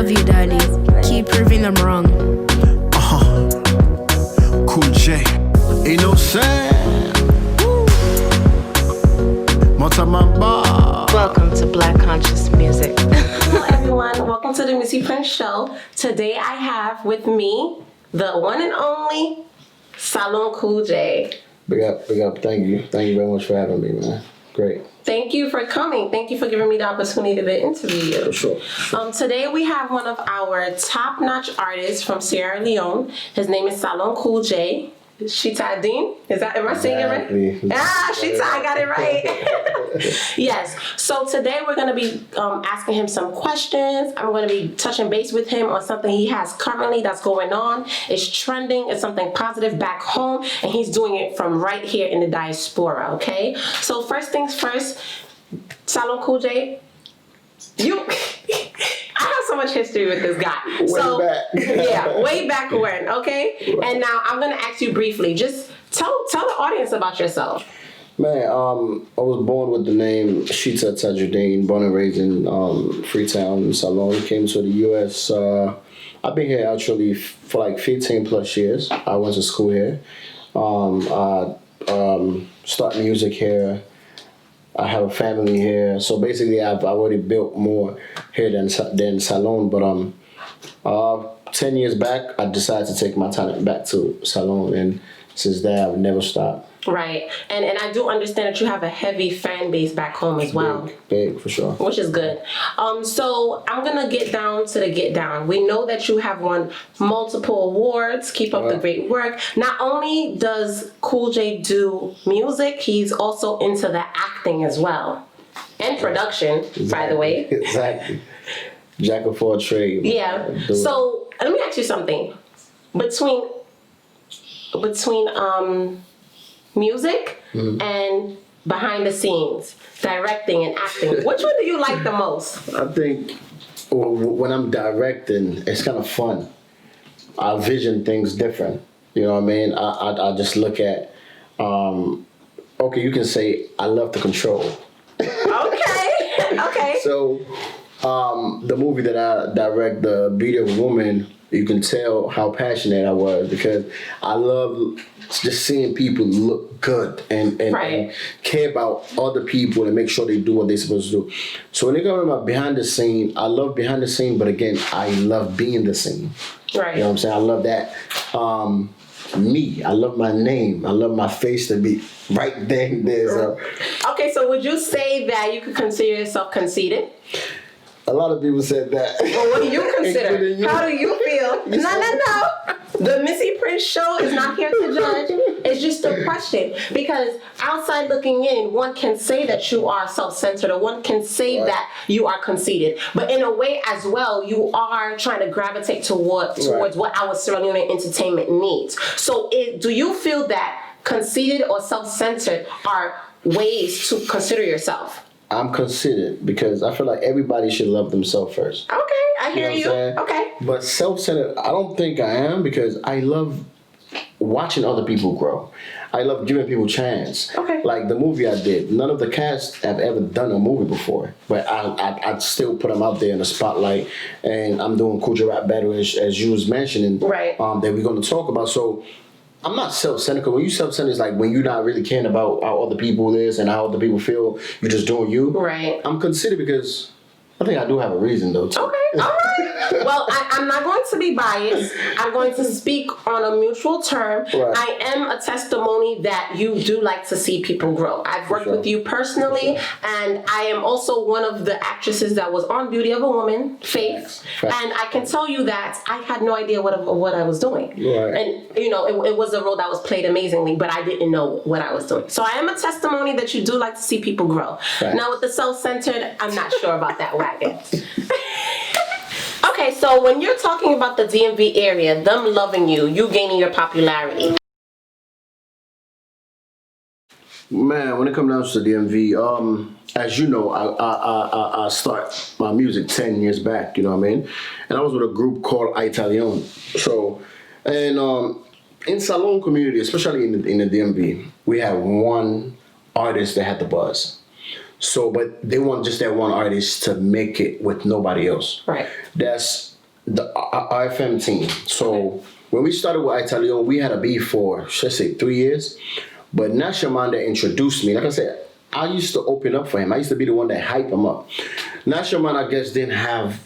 love you, Daddy. Keep proving them wrong. Cool J. Ain't no Sam. Welcome to Black Conscious Music. Hello everyone, welcome to the Missy Prince Show. Today I have with me the one and only Salone Cool J. Big up. Thank you very much for having me, man. Great. Thank you for coming. Thank you for giving me the opportunity to interview you. For sure. Today we have one of our top-notch artists from Sierra Leone. His name is Salone Cool J. Shitta Deen? Am I saying it right? Shitta, I got it right. Yes. So today we're going to be asking him some questions. I'm going to be touching base with him on something he has currently that's going on. It's trending. It's something positive back home. And he's doing it from right here in the diaspora, okay? So first things first, Salone Cool J, I have so much history with this guy. Way back when, okay? Right. And now I'm gonna ask you briefly, just tell the audience about yourself. Man, I was born with the name Shitta Deen, born and raised in Freetown, Salone. Came to the U.S. I've been here actually for like 15 plus years. I went to school here. I started music here. I have a family here, so basically I've already built more here than Salone. But 10 years back, I decided to take my talent back to Salone, and since then I've never stopped. Right, and I do understand that you have a heavy fan base back home as well. Big for sure. Which is good. So I'm gonna get down to the get down. We know that you have won multiple awards. Keep up the great work. Not only does Cool J do music, he's also into the acting as well, and production. Exactly. By the way. Exactly. Jack of all trades. Yeah. So let me ask you something. Between music and behind the scenes, directing and acting, which one do you like the most? I think when I'm directing, it's kind of fun. I vision things different. You know what I mean? I just look at, okay, you can say, I love to control. Okay. So the movie that I direct, The Beauty of a Woman, you can tell how passionate I was because I love just seeing people look good and care about other people and make sure they do what they're supposed to do. So when they come about behind the scene, I love behind the scene, but again, I love being the scene. Right. You know what I'm saying? I love that. Me, I love my name. I love my face to be right there. Okay, so would you say that you could consider yourself conceited? A lot of people said that. Well, what do you consider? How do you feel? No. The Missy Prince Show is not here to judge. It's just a question. Because outside looking in, one can say that you are self-centered, or one can say that you are conceited. But in a way as well, you are trying to gravitate towards what our Sierra Leonean entertainment needs. So do you feel that conceited or self-centered are ways to consider yourself? I'm conceited because I feel like everybody should love themselves first. Okay, I hear you. Okay. But self-centered, I don't think I am because I love watching other people grow. I love giving people a chance. Okay. Like the movie I did, none of the cast have ever done a movie before, but I still put them out there in the spotlight, and I'm doing Cool J Rap Battle as you was mentioning. Right. That we're going to talk about. So I'm not self-centered. When you self-centered, it's like when you're not really caring about how other people is and how other people feel. You're just doing you. Right. I'm considered because I think I do have a reason though too. Okay. All right. Well, I'm not going to be biased. I'm going to speak on a mutual term. Right. I am a testimony that you do like to see people grow. I've worked with you personally, and I am also one of the actresses that was on Beauty of a Woman, Faith, and I can tell you that I had no idea what I was doing. Right. And you know, it was a role that was played amazingly, but I didn't know what I was doing. So I am a testimony that you do like to see people grow. Right. Now with the self-centered, I'm not sure about that wagon. Okay, so when you're talking about the DMV area, them loving you gaining your popularity. Man, when it comes down to the DMV, as you know, I start my music 10 years back, you know what I mean? And I was with a group called Italione. So, and in Salone community, especially in the DMV, we had one artist that had the buzz. So, but they want just that one artist to make it with nobody else. Right. That's the RFM team. So when we started with Italiano, we had a beef for, should I say, 3 years. But Nashamanda introduced me. Like I said, I used to open up for him. I used to be the one that hype him up. Nashaman, I guess, didn't have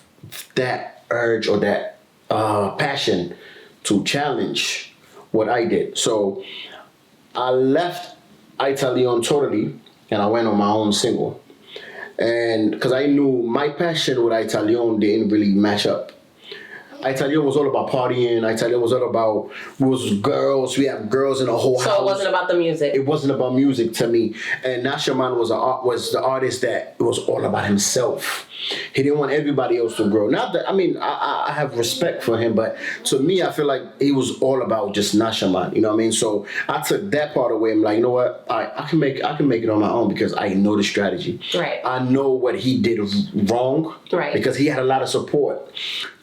that urge or that passion to challenge what I did. So I left Italiano totally, and I went on my own single. And because I knew my passion with Italiano didn't really match up. Italiano was all about partying. Italiano was all about, girls. We have girls in the whole house. So it wasn't about the music. It wasn't about music to me. And Nashaman was the artist that it was all about himself. He didn't want everybody else to grow. Not that, I mean, I have respect for him, but to me, I feel like he was all about just Nashaman. You know what I mean? So I took that part away. I'm like, you know what? I can make it on my own because I know the strategy. Right. I know what he did wrong. Right. Because he had a lot of support.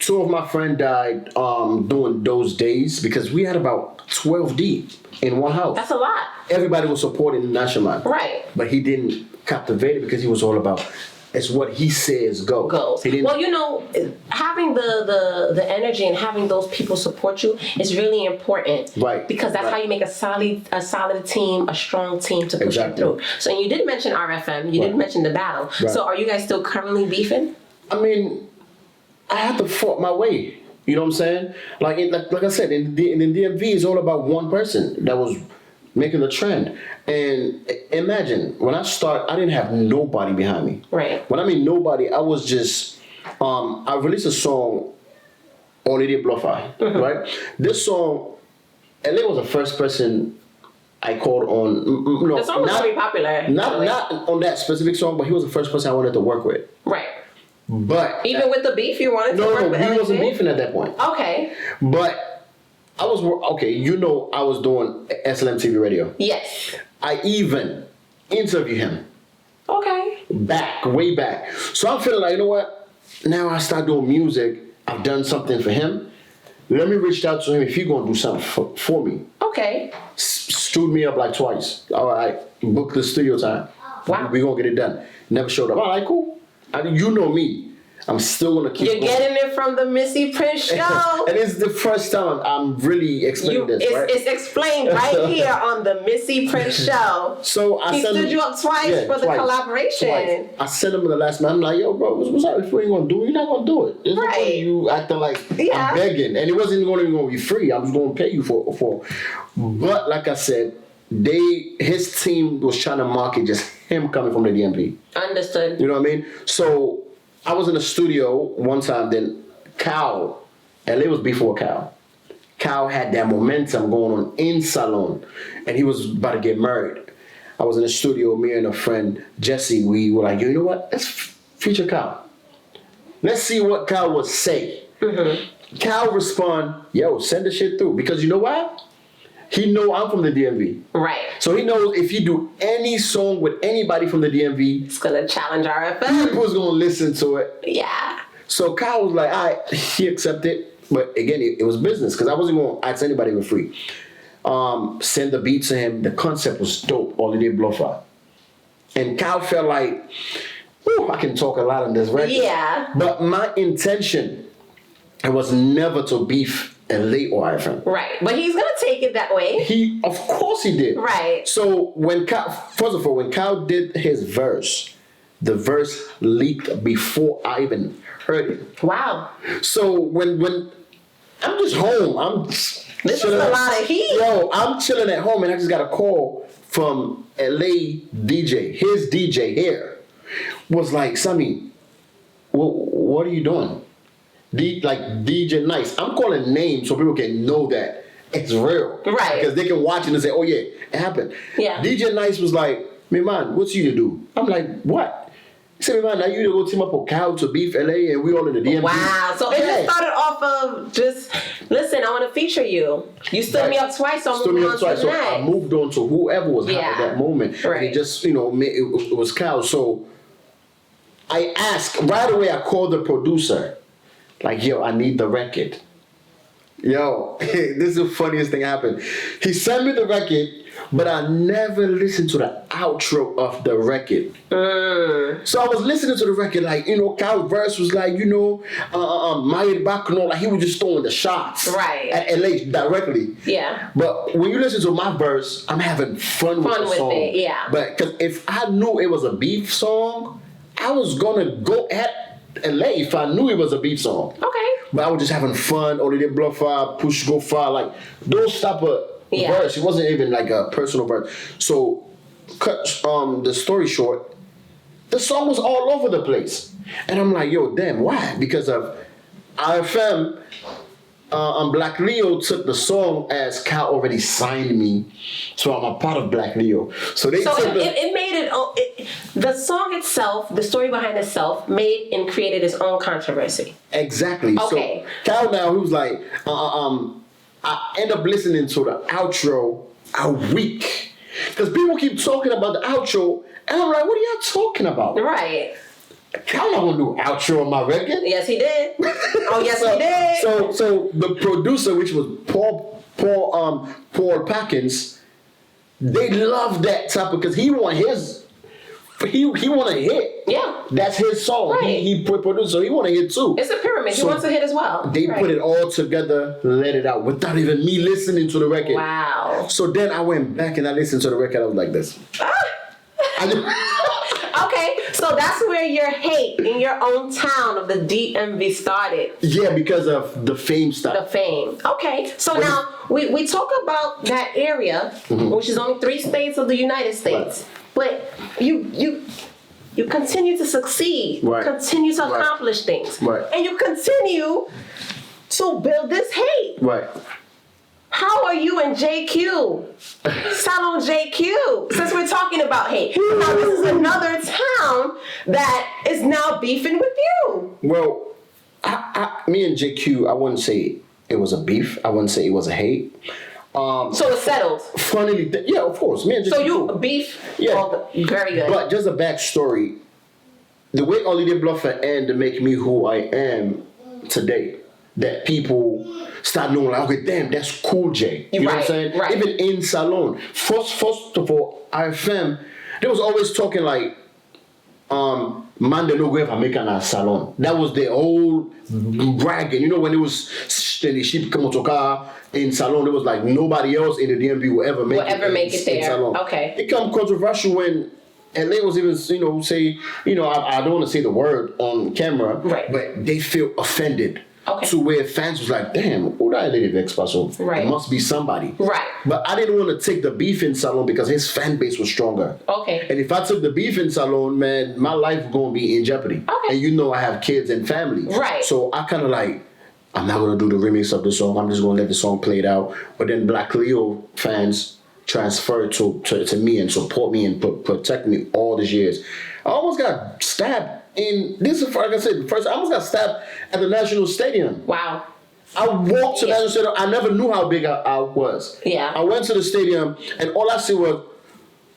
2 of my friends died during those days because we had about 12 deep in one house. That's a lot. Everybody was supporting Nashaman. Right. But he didn't captivate it because he was all about, it's what he says goes. Well, you know, having the energy and having those people support you is really important. Right. Because that's how you make a solid team, a strong team to push you through. So you did mention RFM, you did mention the battle. Right. So are you guys still currently beefing? I mean, I had to fight my way. You know what I'm saying? Like I said, in DMV, it's all about one person that was making the trend. And imagine, when I start, I didn't have nobody behind me. Right. When I mean nobody, I was just, I released a song, Holiday Bluffer, right? This song, LA was the first person I called on. No, the song was very popular. Not on that specific song, but he was the first person I wanted to work with. Right. But even with the beef, you wanted to work with he wasn't beefing at that point. Okay. But I was I was doing SLM TV radio. Yes. I even interviewed him. Okay. Way back. So I'm feeling like, you know what? Now I start doing music. I've done something for him. Let me reach out to him if he's gonna do something for me. Okay. Stood me up like twice. All right, book the studio time. Wow. We're gonna get it done. Never showed up. All right, cool. You know me. I'm still gonna keep You're getting it from the Missy Prince show. And it's the first time I'm really explaining this, right? It's explained right here on the Missy Prince show. So he stood you up twice for the collaboration. Twice. I sent him the last man. I'm like, yo, bro, what's up? If we ain't gonna do it, you're not gonna do it. It's right. You acting like I'm begging. And it wasn't gonna be free. I was gonna pay you for. But like I said, his team was trying to market just him coming from the DMV. Understood. You know what I mean? So I was in the studio one time, then Cal, and it was before Cal. Cal had that momentum going on in Salone, and he was about to get married. I was in the studio, me and a friend, Jesse, we were like, you know what? Let's feature Cal. Let's see what Cal would say. Mm-hmm. Cal respond, yo, send the shit through. Because you know why? He know I'm from the DMV. Right. So he knows if he do any song with anybody from the DMV, it's gonna challenge RFM. People's gonna listen to it. Yeah. So Kyle was like, all right, he accepted. But again, it was business because I wasn't gonna ask anybody for free. Send the beat to him. The concept was dope. Holiday Bluffer. And Kyle felt like, I can talk a lot on this record. Yeah. But my intention, it was never to beef LA or RFM. Right. But he's gonna take it that way. Of course he did. Right. So when Kyle did his verse, the verse leaked before I even heard it. Wow. So when I'm just home, this is a lot of heat. Yo, I'm chilling at home and I just got a call from LA DJ. His DJ here was like, Sammy, what are you doing? DJ Nice. I'm calling names so people can know that it's real. Right. Because they can watch it and say, oh yeah, it happened. Yeah. DJ Nice was like, man, what's you to do? I'm like, what? He said, man, now you to go team up with Cal to beef LA and we all in the DMV. Wow. So it just started off of just, listen, I want to feature you. You stood me up twice, so I'm moving on to the next. So I moved on to whoever was hot at that moment. Right. And it just, it was Cal. So I asked, right away I called the producer. Like, yo, I need the record. Yo, this is the funniest thing happened. He sent me the record. but I never listened to the outro of the record. So I was listening to the record, like, Cal's verse was like, Mayed Bakuno, like he was just throwing the shots at LA directly. Yeah. But when you listen to my verse, I'm having fun with the song. It, yeah. But because if I knew it was a beef song, I was gonna go at LA if I knew it was a beef song. Okay. But I was just having fun, only they blow fire, push go far, like those type of verse. It wasn't even like a personal verse. So cut the story short, the song was all over the place. And I'm like, yo, damn, why? Because of RFM, Black Leo took the song as Cal already signed me. So I'm a part of Black Leo. So they took it made it, the song itself, the story behind itself, made and created its own controversy. Exactly. Okay. So Cal now, he was like, I end up listening to the outro a week. Because people keep talking about the outro, and I'm like, what are y'all talking about? Right. Cal not gonna do outro on my record. Yes, he did. Oh, yes, he did. So the producer, which was Paul Packins, they love that type of, because he want his. He want a hit. Yeah. That's his song. Right. He produced, so he want a hit too. It's a pyramid. He wants a hit as well. They put it all together, let it out without even me listening to the record. Wow. So then I went back and I listened to the record. I was like this. Okay, so that's where your hate in your own town of the DMV started. Yeah, because of the fame stuff. The fame. Okay, so now we talk about that area, which is only 3 states of the United States. Right. But you continue to succeed, continue to accomplish things, and you continue to build this hate. Right. How are you and JQ? Salone JQ, since we're talking about hate. Now this is another town that is now beefing with you. Well, me and JQ, I wouldn't say it was a beef. I wouldn't say it was a hate. So it's settled. Funnily, yeah, of course. Me and JQ. So you beef? Yeah. Very good. But just a backstory. The way Holiday Bluffer and to make me who I am today, that people start knowing, like, okay, damn, that's Cool J. You know what I'm saying? Right. Even in Salone. First of all, RFM, they was always talking like, man, they no go ever make an Salone. That was the old bragging. You know, when it was the sheep come to car in Salone, it was like nobody else in the DMV will ever make it there. Salone. Okay. It became controversial when LA was even, say, I don't want to say the word on camera, but they feel offended. Okay. To where fans was like, damn, who that lady Vex Paso? Right. It must be somebody. Right. But I didn't want to take the beef in Salone because his fan base was stronger. Okay. And if I took the beef in Salone, man, my life was going to be in jeopardy. Okay. And I have kids and family. Right. So I kind of like, I'm not going to do the remix of the song. I'm just going to let the song play it out. But then Black Leo fans transferred to me and support me and protect me all these years. I almost got stabbed. This is, like I said, first I almost got stabbed at the National Stadium. Wow. I walked to the National Stadium. I never knew how big I was. Yeah. I went to the stadium and all I see was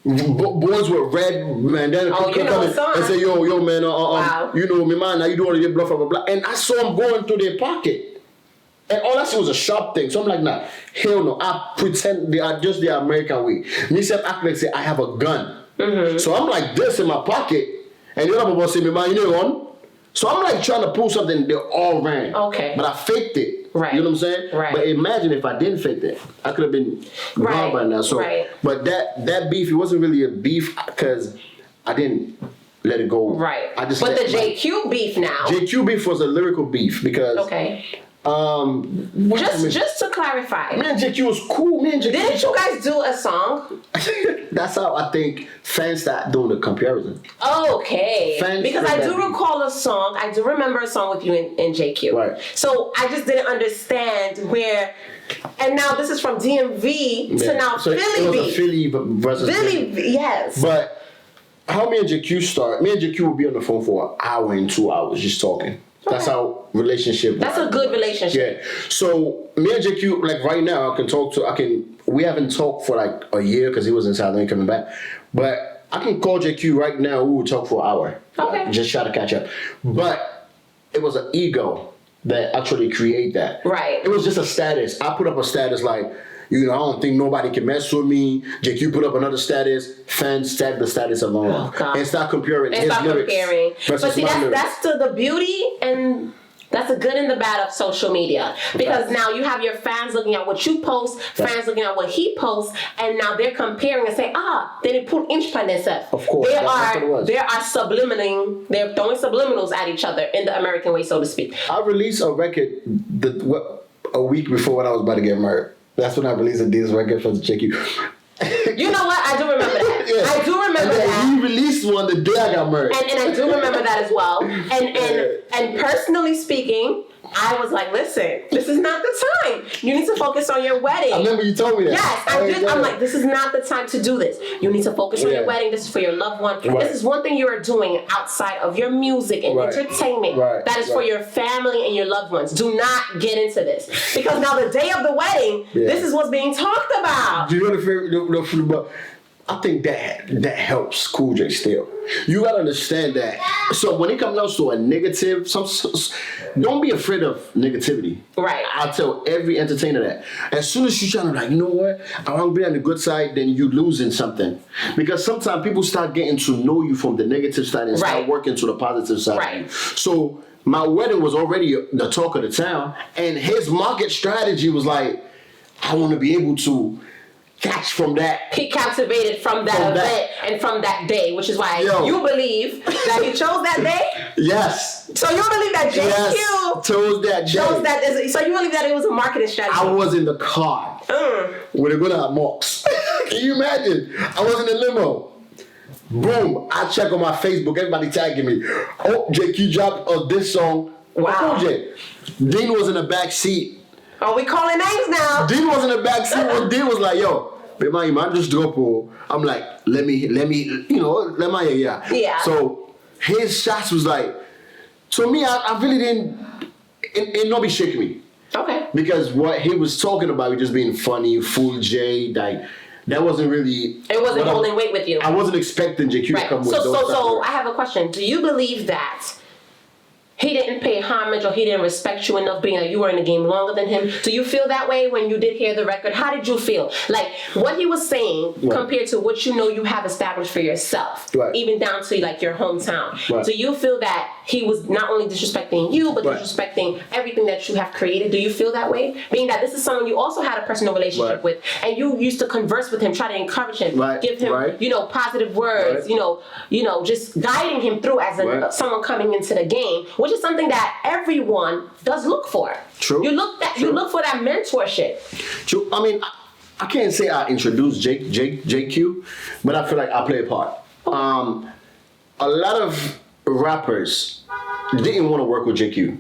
boys with red bandana and say, yo, man, wow. Me man, now you do all of your blah, blah, blah. And I saw them going through their pocket. And all I see was a sharp thing. So I'm like, nah, hell no. I pretend they are just the American way. Me self act like say I have a gun. Mm-hmm. So I'm like this in my pocket. And the other people say, me man, you know one. So I'm like trying to pull something, they all ran. Okay. But I faked it. Right. You know what I'm saying? Right. But imagine if I didn't fake that. I could have been gone by now. So, but that beef, it wasn't really a beef because I didn't let it go. Right. I just but the JQ beef now. JQ beef was a lyrical beef because. Okay. Just to clarify. Me and JQ was cool. Me and JQ. Didn't you guys do a song? That's how I think fans start doing the comparison. Okay. Because I do recall a song. I do remember a song with you and JQ. Right. So I just didn't understand where. And now this is from DMV to now so Philly it was beef. a Philly versus Philly, yes. But how me and JQ start? Me and JQ would be on the phone for an hour and 2 hours just talking. Okay. That's our relationship. That's a good relationship. Yeah. So me and JQ, like right now, we haven't talked for like a year because he was in South Lane coming back. But I can call JQ right now. We will talk for an hour. Okay. Like, just try to catch up. But it was an ego that actually created that. Right. It was just a status. I put up a status like, You know, I don't think nobody can mess with me. JQ put up another status. Fans tag the status alone. Oh, God. And start comparing And his start lyrics comparing. versus But see, my lyrics. that's the beauty and that's the good and the bad of social media. Because now you have your fans looking at what you post, fans looking at what he posts, and now they're comparing and saying, they put inch pan themselves. Of course, that's what it was. They are they're throwing subliminals at each other in the American way, so to speak. I released a record a week before when I was about to get married. That's when I released a Adidas record for JQ. You know what? I do remember that. Yeah. I do remember that. He released one the day I got married. And I do remember that as well. And personally speaking, I was like, listen, this is not the time. You need to focus on your wedding. I remember you told me that. Yes, I'm like, this is not the time to do this. You need to focus on your wedding. This is for your loved one. Right. This is one thing you are doing outside of your music and entertainment. Right. That is for your family and your loved ones. Do not get into this. Because now the day of the wedding, this is what's being talked about. Do you know the favorite? I think that helps Cool J still. You gotta understand that. So when it comes down to a negative, don't be afraid of negativity. Right. I tell every entertainer that. As soon as you try to like, you know what? I want to be on the good side, then you losing something. Because sometimes people start getting to know you from the negative side and start working to the positive side. Right. So my wedding was already the talk of the town, and his market strategy was like, I want to be able to catch from that. He captivated from that event and from that day, which is why you believe that he chose that day? Yes. So you believe that JQ chose that day. So you believe that it was a marketing strategy? I was in the car when they're going to have marks. Can you imagine? I was in the limo. Boom. I check on my Facebook. Everybody tagging me. Oh, JQ dropped this song. Wow. Cool J. Dean was in the back seat. Oh, we calling names now. Dean was in the back seat. Dean was like, yo, man, just drop. I'm like, let me, let my Yeah. So his shots was like, to me, I really didn't, it not be shaking me. Okay. Because what he was talking about, just being funny, Full J, like, that wasn't really. It wasn't holding weight with you. I wasn't expecting JQ to come with those So I have a question. Do you believe that he didn't pay homage or he didn't respect you enough being that you were in the game longer than him? Do you feel that way when you did hear the record? How did you feel? Like what he was saying compared to what you know you have established for yourself, even down to like your hometown. Do you feel that he was not only disrespecting you, but disrespecting everything that you have created? Do you feel that way? Being that this is someone you also had a personal relationship with, and you used to converse with him, try to encourage him, give him, positive words, just guiding him through as someone coming into the game, which is something that everyone does look for. True. You look for that mentorship. True. I mean, I can't say I introduced JQ, but I feel like I play a part. A lot of rappers didn't want to work with JQ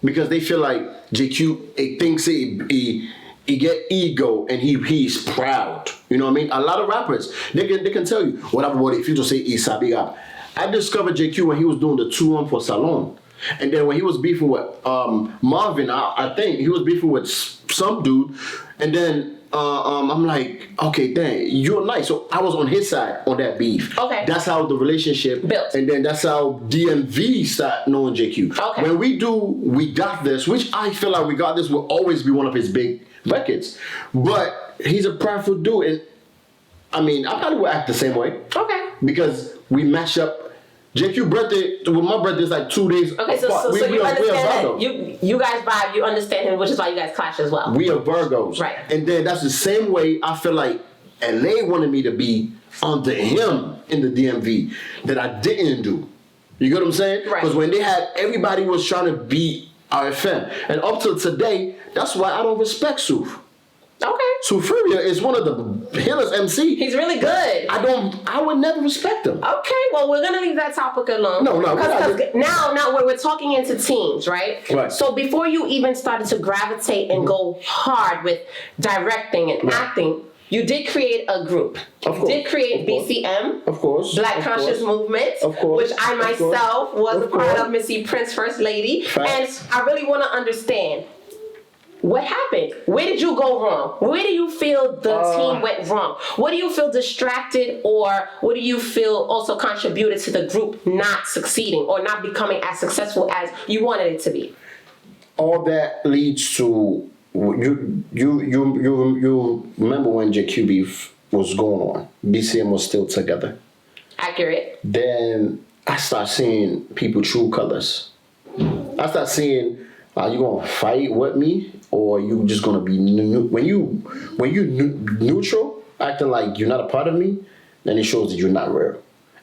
because they feel like JQ thinks he get ego and he's proud. You know what I mean? A lot of rappers they can tell you whatever what if you just say Isabiga. I discovered JQ when he was doing the 2-1 for Salone. And then when he was beefing with Marvin, I think he was beefing with some dude. And then I'm like, okay, dang, you're nice. So I was on his side on that beef. Okay. That's how the relationship built. And then that's how DMV started knowing JQ. Okay. When We Got This, which I feel like We Got This will always be one of his big records. But he's a prideful dude. And I mean, I probably would act the same way. Okay. Because we match up. JQ birthday, well, my birthday is like 2 days Okay, so apart. you understand Virgos. that you guys vibe, you understand him, which is why you guys clash as well. We are Virgos. Right. And then that's the same way I feel like LA wanted me to be under him in the DMV that I didn't do. You get what I'm saying? Right. Because when they had, everybody was trying to be RFM. And up till today, that's why I don't respect Suf. Okay. Sufuria is one of the Hiller's MC. He's really good. I would never respect him. Okay, well, we're gonna leave that topic alone. No. Because now we're talking into teams, right? Right. So before you even started to gravitate and go hard with directing and acting, you did create a group. Of course. You did create BCM. Of course. Black Conscious Movement. Of course. Which I myself was a part of Missy Prince First Lady. Facts. And I really want to understand, what happened? Where did you go wrong? Where do you feel the team went wrong? What do you feel distracted, or what do you feel also contributed to the group not succeeding or not becoming as successful as you wanted it to be? All that leads to you remember when JQ beef was going on? BCM was still together. Accurate. Then I start seeing people true colors. I start seeing, are you gonna fight with me, or you just gonna be when you neutral, acting like you're not a part of me, then it shows that you're not real.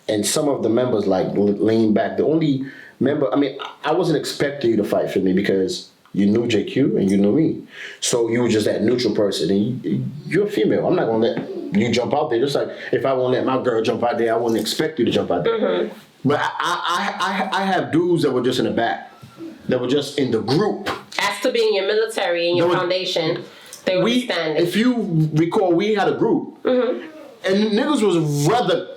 And some of the members like lean back. The only member, I mean, I wasn't expecting you to fight for me because you knew JQ and you knew me, so you were just that neutral person. And you're a female. I'm not gonna let you jump out there. Just like if I won't let my girl jump out there, I wouldn't expect you to jump out there. Mm-hmm. But I have dudes that were just in the back, that were just in the group. As to being your military and your foundation, they were standing. If you recall, we had a group, and niggas was rather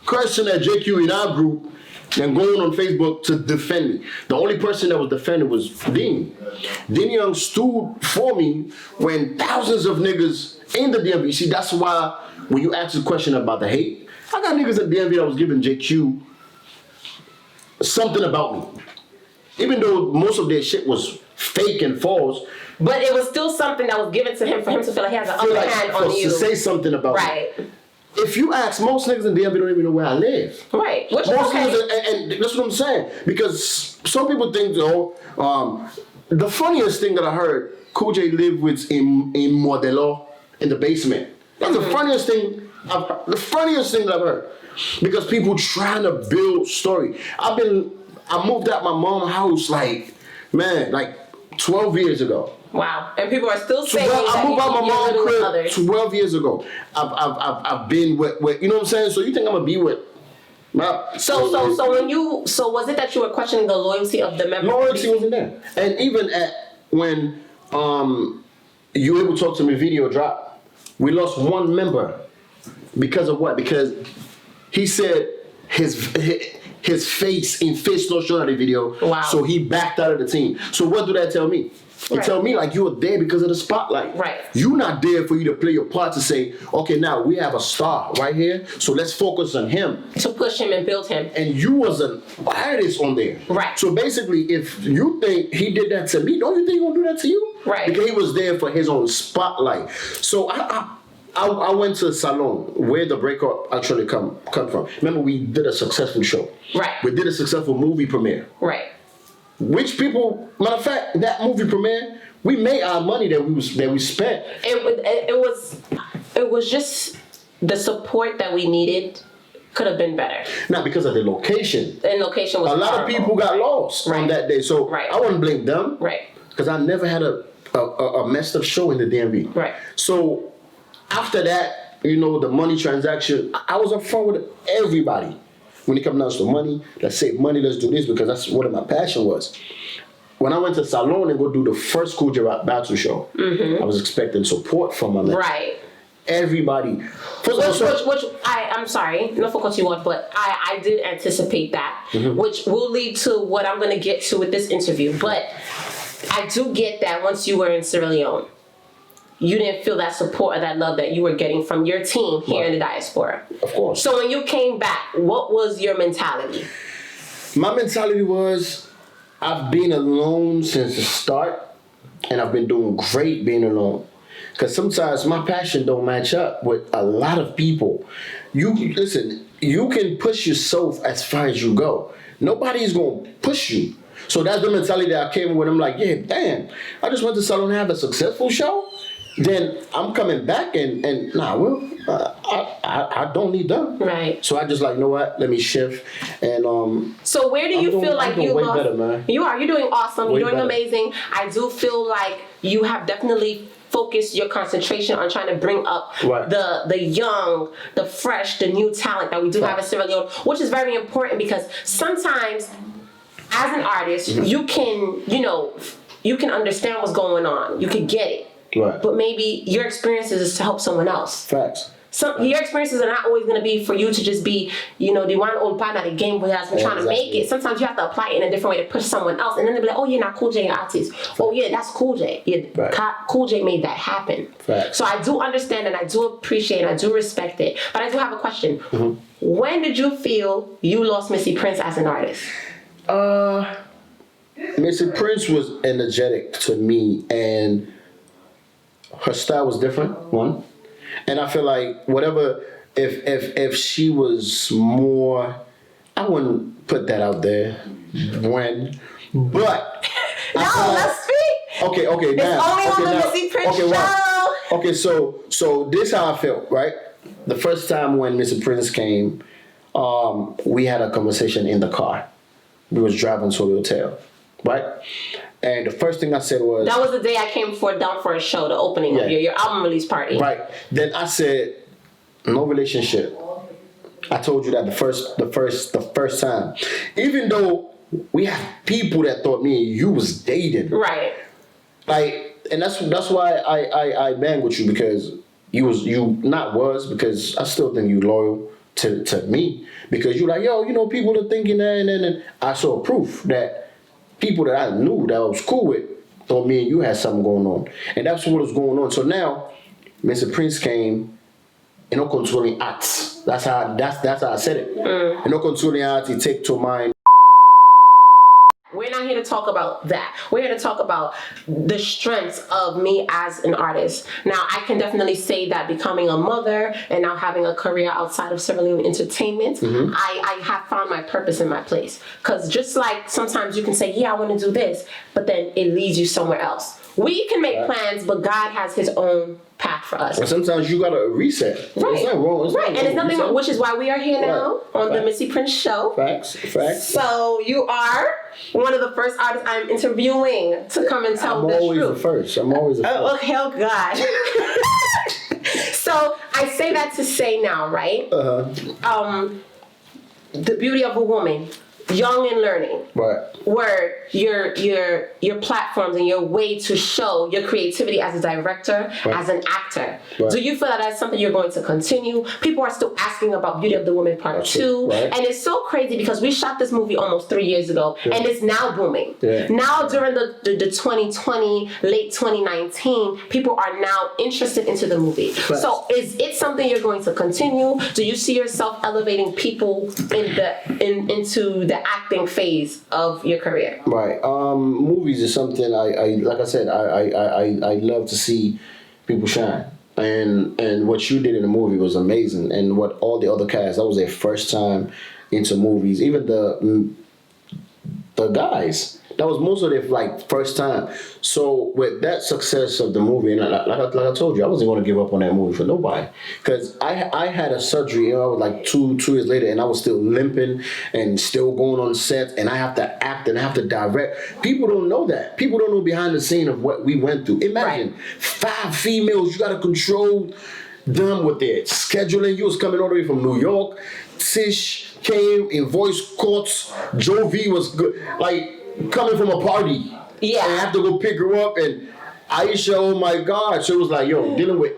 cursing at JQ in our group than going on Facebook to defend me. The only person that was defended was Dean. Dean Young stood for me when thousands of niggas in the DMV. See, that's why when you ask the question about the hate, I got niggas in the DMV that was giving JQ something about me. Even though most of their shit was fake and false. But it was still something that was given to him for him to feel like he has an upper hand on you. To say something about me. Right. If you ask, most niggas in DMV don't even know where I live. Right. Which most is okay. Niggas, and that's what I'm saying. Because some people think, though, the funniest thing that I heard, Cool J lived with in Modelo in the basement. That's the funniest thing I've heard. The funniest thing that I've heard. Because people trying to build story. I moved out my mom's house like 12 years ago. Wow. And people are still saying that I moved out my mom's crib others. 12 years ago. I've been with, you know what I'm saying? So you think I'm gonna be with So was it that you were questioning the loyalty of the members? Loyalty wasn't there. And even when you were able to talk to me, video drop, we lost one member. Because of what? Because he said his face in face no showing the video. Wow. So he backed out of the team. So what do that tell me? It tell me like you were there because of the spotlight. Right. You're not there for you to play your part to say, okay, now we have a star right here, so let's focus on him. To push him and build him. And you was an artist on there. Right. So basically, if you think he did that to me, don't you think he gonna do that to you? Right. Because he was there for his own spotlight. So I went to Salone, where the breakup actually come from. Remember, we did a successful show. Right. We did a successful movie premiere. Right. Which people, matter of fact, that movie premiere, we made our money that we spent. It was just the support that we needed could have been better. Not because of the location. The location was a lot horrible. Of people got lost on that day, so I wouldn't blame them. Right. Because I never had a messed up show in the DMV. Right. So after that, the money transaction, I was upfront with everybody. When it comes down to money, let's save money, let's do this, because that's what my passion was. When I went to Salone and go do the first Cool J battle show, I was expecting support from my man. Right. Everybody. I'm sorry, not for cutting you off, but I did anticipate that, which will lead to what I'm going to get to with this interview. But I do get that once you were in Sierra Leone, you didn't feel that support or that love that you were getting from your team here in the diaspora. Of course. So when you came back, what was your mentality? My mentality was, I've been alone since the start, and I've been doing great being alone. Because sometimes my passion don't match up with a lot of people. You can push yourself as far as you go. Nobody's going to push you. So that's the mentality that I came with. I'm like, yeah, damn, I just went to Salone and have a successful show. Then I'm coming back and I don't need them. Right. So I just like, you know what? Let me shift. And so where do you feel like you lost? Better, man. You're doing awesome. You're doing amazing. I do feel like you have definitely focused your concentration on trying to bring up the young, the fresh, the new talent that we do have in Sierra Leone, which is very important because sometimes as an artist, you can understand what's going on. You can get it. Right. But maybe your experiences is to help someone else. Facts. Your experiences are not always going to be for you to just be, the one old partner the game boy has been trying to make it. Sometimes you have to apply it in a different way to push someone else. And then they'll be like, oh, yeah, not Cool J, an artist. Oh, yeah, that's Cool J. Yeah, Cool J made that happen. Facts. So I do understand and I do appreciate and I do respect it. But I do have a question. When did you feel you lost Missy Prince as an artist? Missy Prince was energetic to me, and her style was different. One, and I feel like whatever if she was more, I wouldn't put that out there but No, let's speak. Okay, It's now. only on the Missy Prince show. Wow. Okay, so this how I felt, right? The first time when Mr. Prince came, we had a conversation in the car. We was driving to the hotel, right? And the first thing I said was... That was the day I came down for a show, the opening of your album release party. Right. Then I said, no relationship. I told you that the first time. Even though we have people that thought me and you was dating. Right. Like, and that's why I bang with you, because because I still think you loyal to me, because you like, yo, you know, people are thinking that, and then I saw proof that people that I knew that I was cool with thought me and you had something going on, and that's what was going on. So now Mr. Prince came, and no controlling acts. That's how I said it. And no controlling acts, he take to mind. We're not here to talk about that. We're here to talk about the strengths of me as an artist. Now, I can definitely say that becoming a mother and now having a career outside of Sierra Leone entertainment, I have found my purpose in my place. Because just like sometimes you can say, yeah, I want to do this, but then it leads you somewhere else. We can make plans, but God has his own path for us. And sometimes you gotta reset. Right. It's not wrong. And it's nothing wrong, which is why we are here now on the Missy Prince show. Facts. So you are one of the first artists I'm interviewing to come and tell the truth. I'm always the first. Okay, oh God. So I say that to say now, right? The beauty of a woman, young and learning. Right. Where your platforms and your way to show your creativity as a director, as an actor. Right. Do you feel that that's something you're going to continue? People are still asking about Beauty of the Woman Part 2. Right. And it's so crazy because we shot this movie almost 3 years ago and it's now booming. Yeah. Now during the 2020, late 2019, people are now interested into the movie. Right. So is it something you're going to continue? Do you see yourself elevating people into the acting phase of your career? Right. Movies is something I like I said, I love to see people shine. And what you did in the movie was amazing. And what all the other cast, that was their first time into movies. Even the guys, that was most of their first time. So with that success of the movie, and like I told you, I wasn't going to give up on that movie for nobody, because I had a surgery. I was 2 years later, and I was still limping and still going on set, and I have to act and I have to direct. People don't know that. People don't know behind the scene of what we went through. Imagine 5 females. You got to control them with their scheduling. You was coming all the way from New York. Tish came in voice courts. Joe V was good. Coming from a party. Yeah. And I have to go pick her up, and Aisha, oh my God. So it was dealing with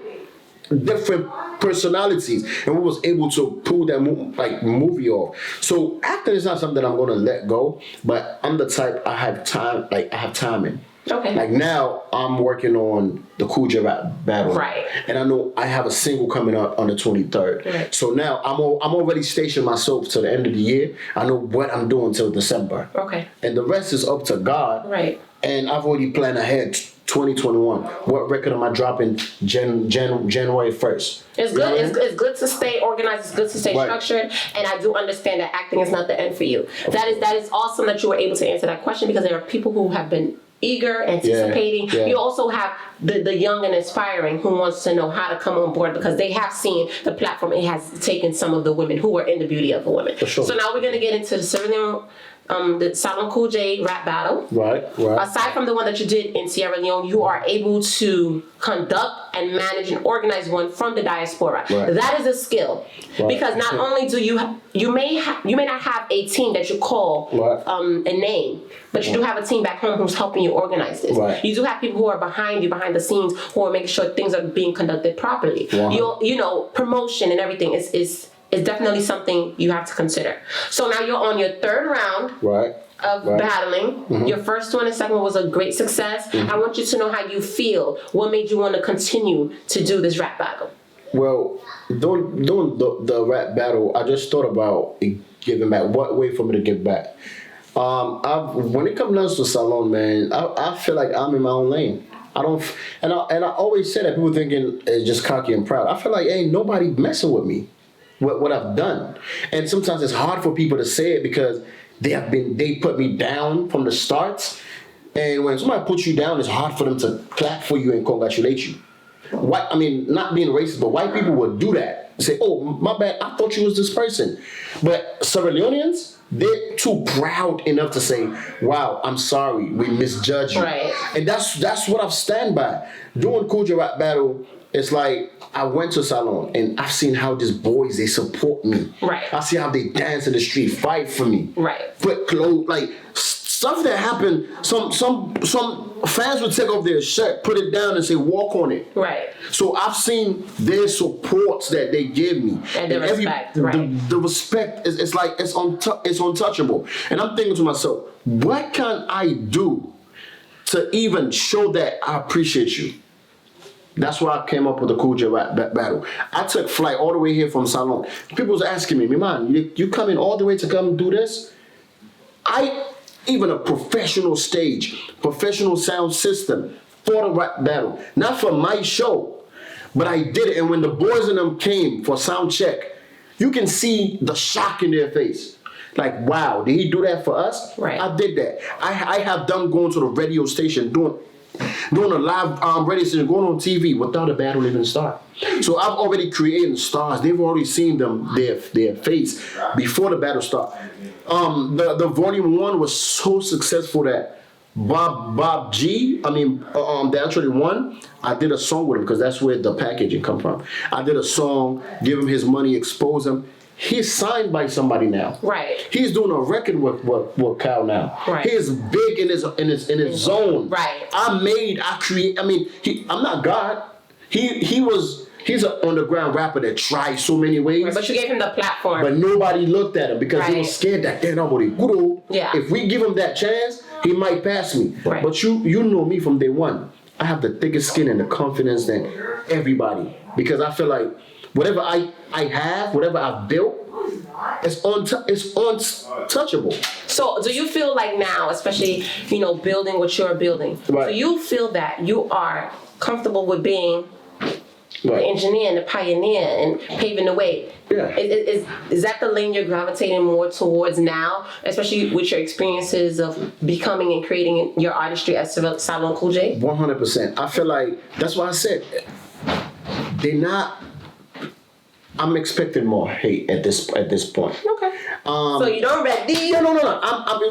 different personalities, and we was able to pull that movie off. So acting is not something I'm gonna let go, but I'm the type, I have time, I have timing. Okay. Now I'm working on the Cool J rap battle. Right. And I know I have a single coming out on the 23rd. Right. So now I'm already stationed myself to the end of the year. I know what I'm doing till December. Okay. And the rest is up to God. Right. And I've already planned ahead 2021. What record am I dropping January 1st? It's good. It's good to stay organized. It's good to stay structured. And I do understand that acting is not the end for you. That is awesome that you were able to answer that question, because there are people who have been eager, anticipating. Yeah. You also have the young and aspiring who wants to know how to come on board, because they have seen the platform it has taken some of the women who were in the Beauty of a Woman. For sure. So now we're going to get into the Salone Cool J rap battle. Right. Aside from the one that you did in Sierra Leone, you are able to conduct and manage and organize one from the diaspora. Right. That is a skill, because not only do you may not have a team that you call a name, but you do have a team back home who's helping you organize this. Right. You do have people who are behind you, behind the scenes, who are making sure things are being conducted properly. Wow. Promotion and everything is definitely something you have to consider. So now you're on your 3rd round of battling. Mm-hmm. Your first one and second one was a great success. Mm-hmm. I want you to know how you feel. What made you want to continue to do this rap battle? Well, doing the rap battle, I just thought about giving back. What way for me to give back? When it comes down to Salone, man, I feel like I'm in my own lane. I don't, and I always say that people thinking it's just cocky and proud. I feel like ain't nobody messing with me, what I've done, and sometimes it's hard for people to say it because they put me down from the start, and when somebody puts you down, it's hard for them to clap for you and congratulate you. I mean, not being racist, but white people would do that. Say, "Oh, my bad, I thought you was this person," but Sierra Leoneans, they're too proud enough to say, "Wow, I'm sorry, we misjudged you." Right. And that's what I've stand by. Doing Cool J rap battle, it's like I went to Salone and I've seen how these boys they support me. Right. I see how they dance in the street, fight for me. Right. Put clothes like stuff that happened. Some fans would take off their shirt, put it down, and say, "Walk on it." Right. So I've seen their supports that they give me, And the respect, right. The respect is it's like it's untouchable. And I'm thinking to myself, what can I do to even show that I appreciate you? That's why I came up with the Cool J rap battle. I took flight all the way here from Salone. People was asking me, "Man, you coming all the way to come do this?" Even a professional stage, professional sound system for the rap battle. Not for my show, but I did it. And when the boys in them came for sound check, you can see the shock in their face. Like, wow, did he do that for us? Right. I did that. I have them going to the radio station, doing a live radio station, going on TV without a battle even start. So I've already created stars. They've already seen their face before the battle start. The volume 1 was so successful that Bob G, they actually won. I did a song with him because that's where the packaging come from. I did a song, give him his money, expose him. He's signed by somebody now. Right. He's doing a record with Cal now. Right. He's big in his zone. Right. I'm not God. He's an underground rapper that tried so many ways. Right, but you gave him the platform. But nobody looked at him because he was scared that they're nobody good. Yeah. If we give him that chance, he might pass me. Right. But you know me from day one. I have the thickest skin and the confidence than everybody because I feel like whatever I have, whatever I've built, it's untouchable. So do you feel like now, especially, building what you're building, Right. do you feel that you are comfortable with being Right. the engineer and the pioneer and paving the way? Yeah. Is that the lane you're gravitating more towards now, especially with your experiences of becoming and creating your artistry at Salone Cool J? 100%. I feel like that's why I said they're not. I'm expecting more hate at this point. Okay. So you don't ready? No.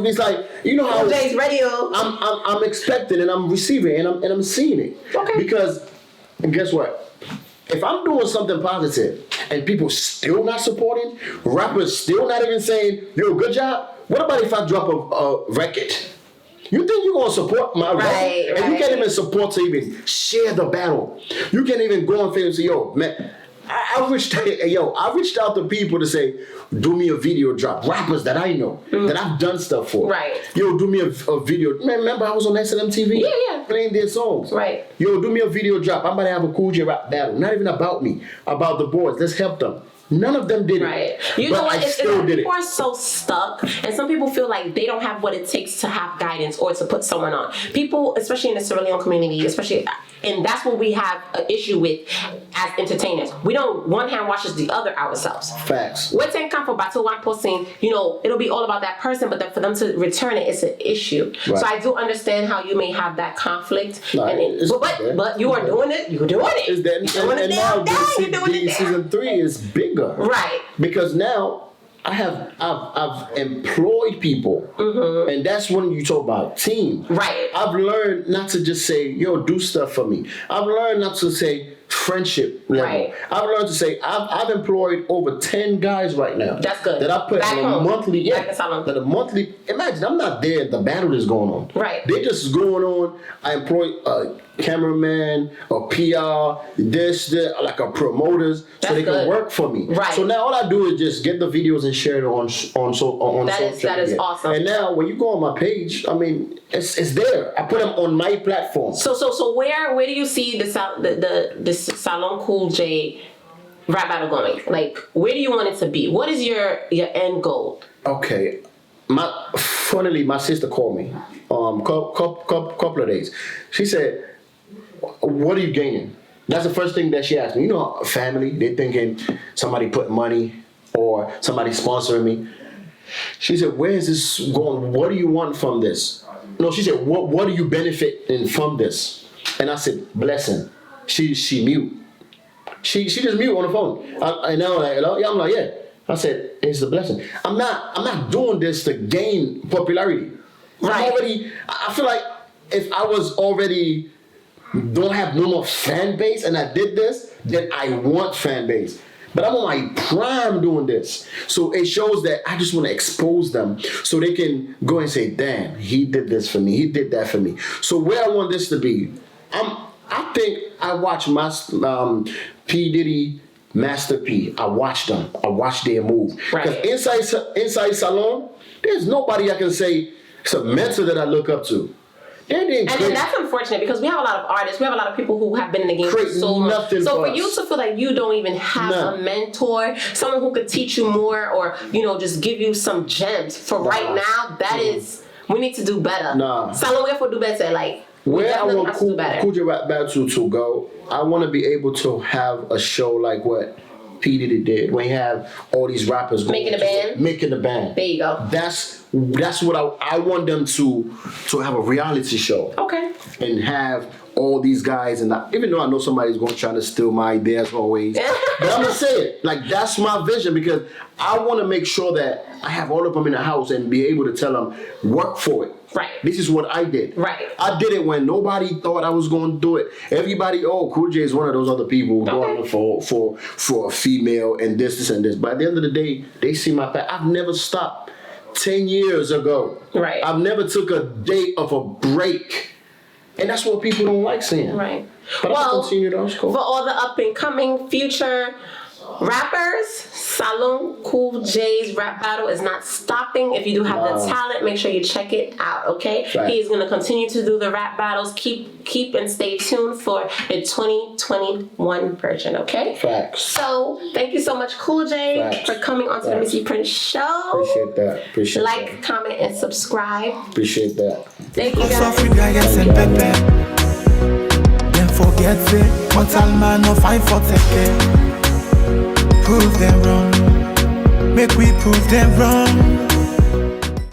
It's like how Cool J's radio. I'm expecting and I'm receiving and I'm seeing it. Okay. Because guess what? If I'm doing something positive and people still not supporting, rappers still not even saying, "Yo, good job." What about if I drop a record? You think you're gonna support my record? And you can't even support to even share the battle. You can't even go on Facebook and say, "Yo, man." I reached out to people to say, "Do me a video drop." Rappers that I know, that I've done stuff for. Right. Yo, do me a video. Man, remember I was on SNM-TV? Yeah. Playing their songs. Right. Yo, do me a video drop. I'm about to have a Cool J rap battle. Not even about me, about the boys. Let's help them. None of them did it. Right. You know what? I still did it. People are so stuck, and some people feel like they don't have what it takes to have guidance or to put someone on. People, especially in the Sierra Leone community, and that's what we have an issue with as entertainers. We don't one hand washes the other ourselves. Facts. What's in for Batu One posting, it'll be all about that person, but then for them to return it, it's an issue. Right. So I do understand how you may have that conflict. Right. But you are doing it. You're doing it. Is that, and now season 3 is bigger. Right. Because now I've employed people, and that's when you talk about team. Right. I've learned not to just say, "Yo, do stuff for me." I've learned not to say friendship level. Right. I've learned to say I've employed over 10 guys right now. That's good. That I put Back on a home. monthly. Back in Salone. That a monthly. Imagine I'm not there. The battle is going on. Right. They just going on. I employ a cameraman, a PR, like a promoters, so they can work for me. Right. So now all I do is just get the videos and share it on social That is awesome. And now when you go on my page, it's there. I put them on my platform. So where do you see the Salone Cool J rap battle going? Like, where do you want it to be? What is your end goal? Okay. Funnily, my sister called me couple of days. She said, what are you gaining? That's the first thing that she asked me. You know, family, they thinking somebody put money or somebody sponsoring me. She said, where is this going? What do you want from this? No, she said, what do you benefit from this? And I said, blessing. She mute. She just mute on the phone. And I'm like, hello? Yeah, I'm like, yeah. I said, it's a blessing. I'm not doing this to gain popularity. Right. I feel like if I was already don't have no more fan base and I did this, then I want fan base. But I'm on my prime doing this. So it shows that I just want to expose them so they can go and say, damn, he did this for me. He did that for me. So where I want this to be, I think I watch my P. Diddy, Master P. I watch them. I watch their move. Because inside Salone, there's nobody I can say it's a mentor that I look up to. And then that's unfortunate because we have a lot of artists, we have a lot of people who have been in the game for so long. So for you to feel like you don't even have a mentor, someone who could teach you more or, you know, just give you some gems for right now, that is, we need to do better. Salone, we have to do better. Like, where I want Cool J Rap Battle to go, I want to be able to have a show like what P. Diddy did when he have all these rappers making a band. There you go. That's what I want them to have a reality show. Okay. And have all these guys, and even though I know somebody's going to try to steal my ideas always, but I'm gonna say it like that's my vision because I want to make sure that I have all of them in the house and be able to tell them work for it. Right. This is what I did. Right. I did it when nobody thought I was going to do it. Everybody, Cool J is one of those other people going for a female and this and this. But at the end of the day, they see my path. I've never stopped. 10 years ago. Right. I've never took a day of a break. And that's what people don't like seeing. Right. But I'll continue those. Cool. For all the up and coming future rappers, Salone Cool J's rap battle is not stopping. If you do have the talent, make sure you check it out, okay? Right. He's going to continue to do the rap battles. Keep and stay tuned for the 2021 version, okay? Facts. So, thank you so much, Cool J, for coming onto the Missy Prince Show. Appreciate that. Appreciate like, that. comment, and subscribe. Appreciate that. Thank you, guys. Then forget it. Mortal man no fight for take it. Prove them wrong. Make we prove them wrong.